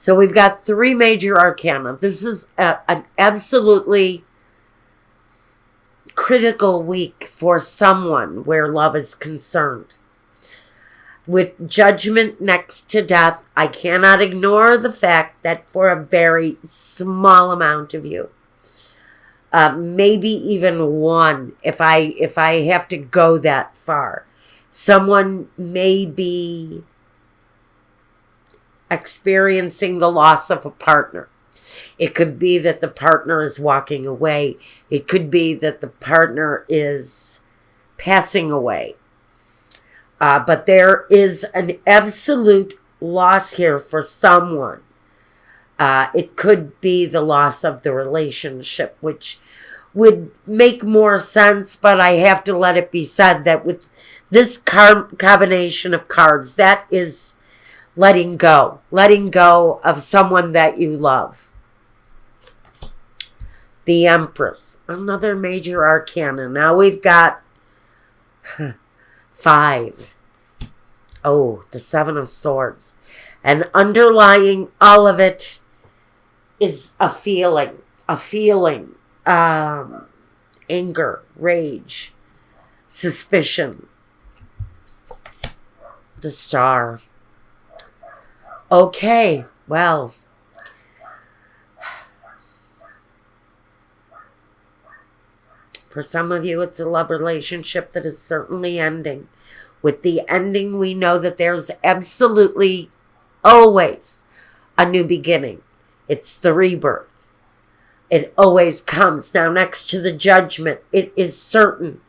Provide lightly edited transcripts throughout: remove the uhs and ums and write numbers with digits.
So we've got 3 major arcana. This is an absolutely critical week for someone where love is concerned. With Judgment next to Death, I cannot ignore the fact that for a very small amount of you, maybe even one, if I have to go that far, someone may be experiencing the loss of a partner. It could be that the partner is walking away. It could be that the partner is passing away. But there is an absolute loss here for someone. It could be the loss of the relationship, which would make more sense, but I have to let it be said that with this combination of cards, that is letting go of someone that you love. The Empress, another major arcana. Now we've got 5. Oh, the 7 of Swords. And underlying all of it is a feeling, anger, rage, suspicion. The Star. Okay, well, for some of you, it's a love relationship that is certainly ending. With the ending, we know that there's absolutely always a new beginning. It's the rebirth. It always comes. Now, next to the Judgment, it is certain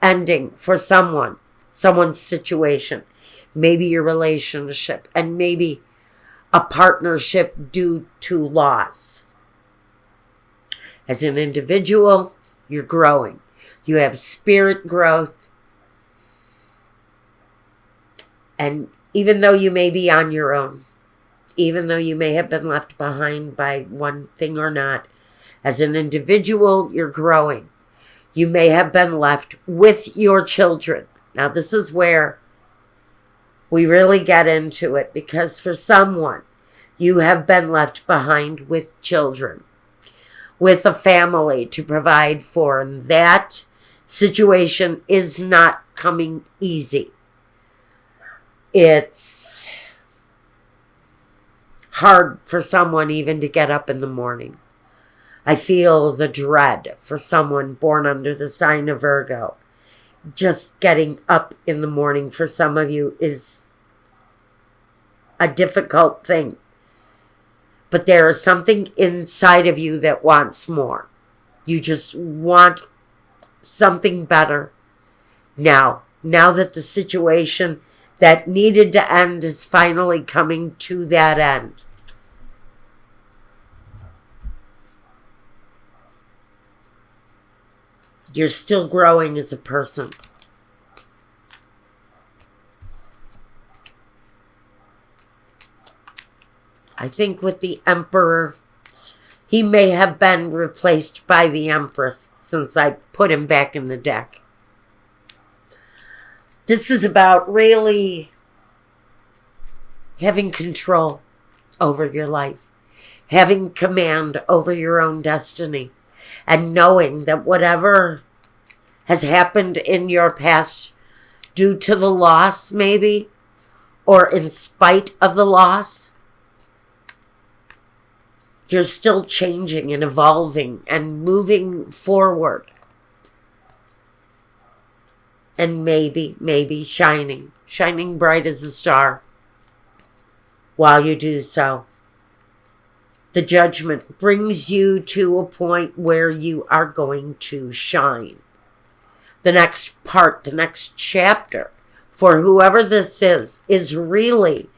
ending for someone's situation. Maybe your relationship, and maybe a partnership due to loss. As an individual, you're growing. You have spirit growth. And even though you may be on your own, even though you may have been left behind by one thing or not, as an individual, you're growing. You may have been left with your children. Now, this is where we really get into it, because for someone, you have been left behind with children, with a family to provide for, and that situation is not coming easy. It's hard for someone even to get up in the morning. I feel the dread for someone born under the sign of Virgo. Just getting up in the morning for some of you is a difficult thing. But there is something inside of you that wants more. You just want something better now. Now that the situation that needed to end is finally coming to that end. You're still growing as a person. I think with the Emperor, he may have been replaced by the Empress since I put him back in the deck. This is about really having control over your life, having command over your own destiny, and knowing that whatever has happened in your past due to the loss, maybe, or in spite of the loss, you're still changing and evolving and moving forward. And maybe shining bright as a star while you do so. The Judgment brings you to a point where you are going to shine. The next part, the next chapter, for whoever this is really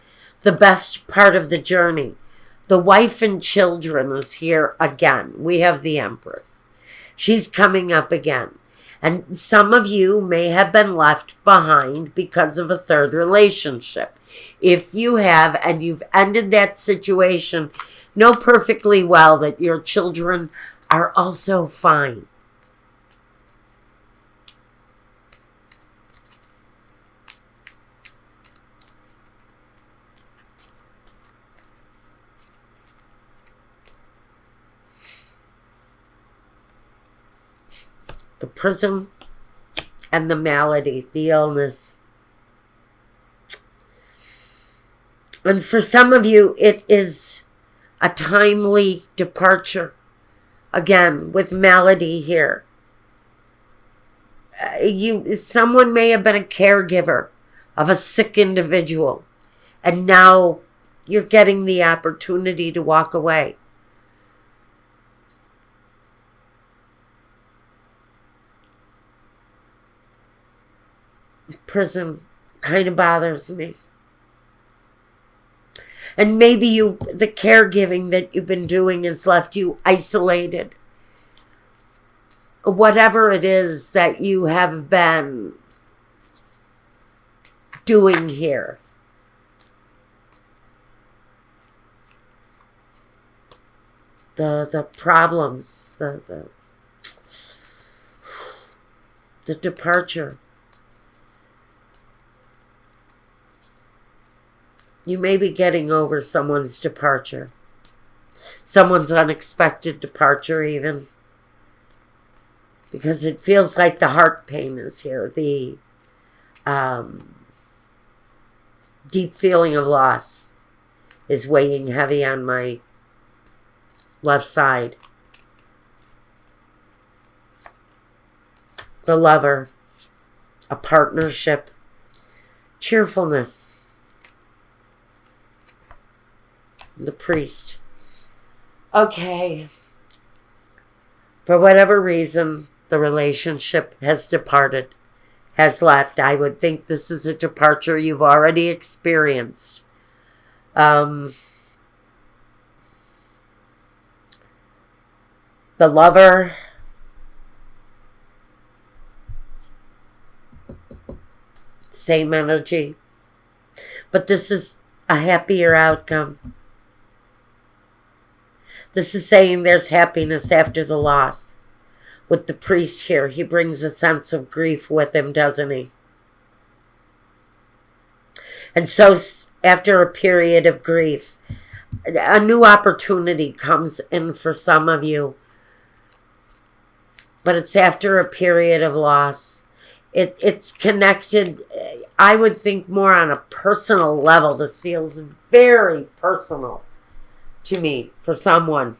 the best part of the journey. The wife and children is here again. We have the Empress. She's coming up again. And some of you may have been left behind because of a third relationship. If you have, and you've ended that situation, know perfectly well that your children are also fine. The prison and the malady, the illness. And for some of you, it is a timely departure. Again, with malady here. Someone may have been a caregiver of a sick individual, and now you're getting the opportunity to walk away. Prison kind of bothers me. And maybe the caregiving that you've been doing has left you isolated. Whatever it is that you have been doing here. The problems, the departure. You may be getting over someone's departure. Someone's unexpected departure even. Because it feels like the heart pain is here. The deep feeling of loss is weighing heavy on my left side. The lover. A partnership. Cheerfulness. The priest. Okay. For whatever reason, the relationship has departed, has left. I would think this is a departure you've already experienced. The lover. Same energy. But this is a happier outcome. This is saying there's happiness after the loss. With the priest here, he brings a sense of grief with him, doesn't he? And so after a period of grief, a new opportunity comes in for some of you. But it's after a period of loss. It's connected, I would think, more on a personal level. This feels very personal to me, for someone.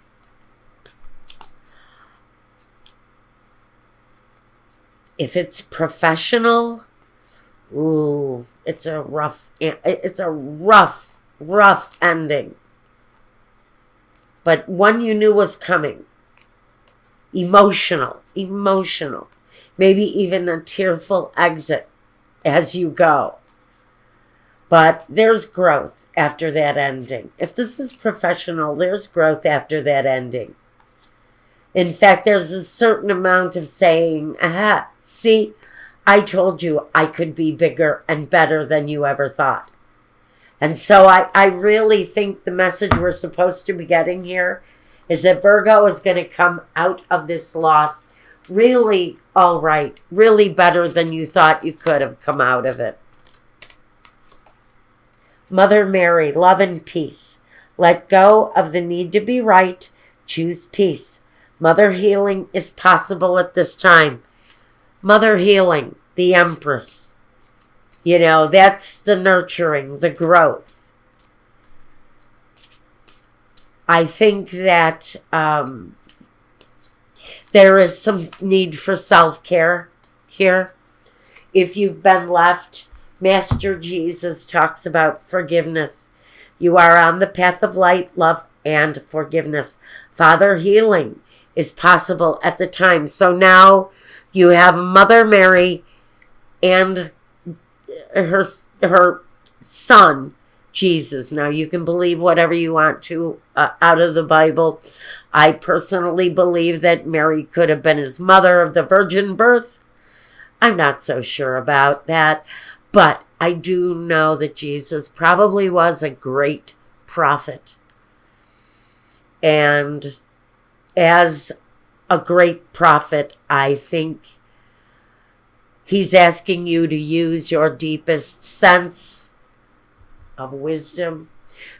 If it's professional, ooh, it's a rough ending. But one you knew was coming. Emotional. Maybe even a tearful exit as you go. But there's growth after that ending. If this is professional, there's growth after that ending. In fact, there's a certain amount of saying, aha, see, I told you I could be bigger and better than you ever thought. And so I really think the message we're supposed to be getting here is that Virgo is going to come out of this loss really all right, really better than you thought you could have come out of it. Mother Mary, love and peace. Let go of the need to be right. Choose peace. Mother healing is possible at this time. Mother healing, the Empress. You know, that's the nurturing, the growth. I think that there is some need for self-care here. If you've been left, Master Jesus talks about forgiveness. You are on the path of light, love, and forgiveness. Father healing is possible at the time. So now you have Mother Mary and her son, Jesus. Now you can believe whatever you want to out of the Bible. I personally believe that Mary could have been his mother of the virgin birth. I'm not so sure about that. But I do know that Jesus probably was a great prophet. And as a great prophet, I think he's asking you to use your deepest sense of wisdom,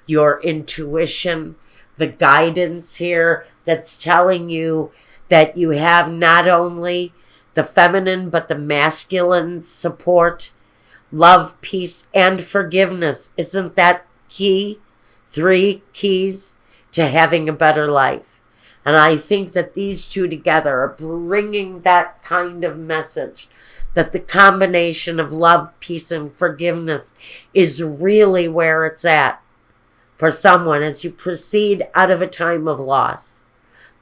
your intuition, the guidance here that's telling you that you have not only the feminine but the masculine support, love, peace, and forgiveness. Isn't that key? 3 keys to having a better life. And I think that these two together are bringing that kind of message, that the combination of love, peace, and forgiveness is really where it's at for someone as you proceed out of a time of loss.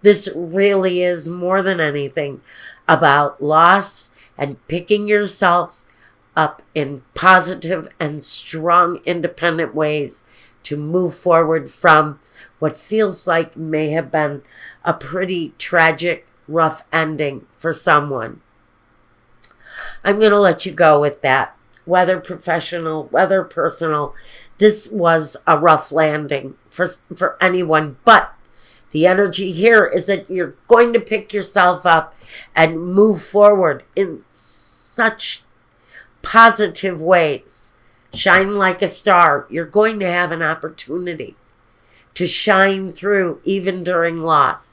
This really is more than anything about loss and picking yourself up in positive and strong, independent ways to move forward from what feels like may have been a pretty tragic, rough ending for someone. I'm going to let you go with that. Whether professional, whether personal, this was a rough landing for anyone. But the energy here is that you're going to pick yourself up and move forward in such positive ways. Shine like a star. You're going to have an opportunity to shine through even during loss.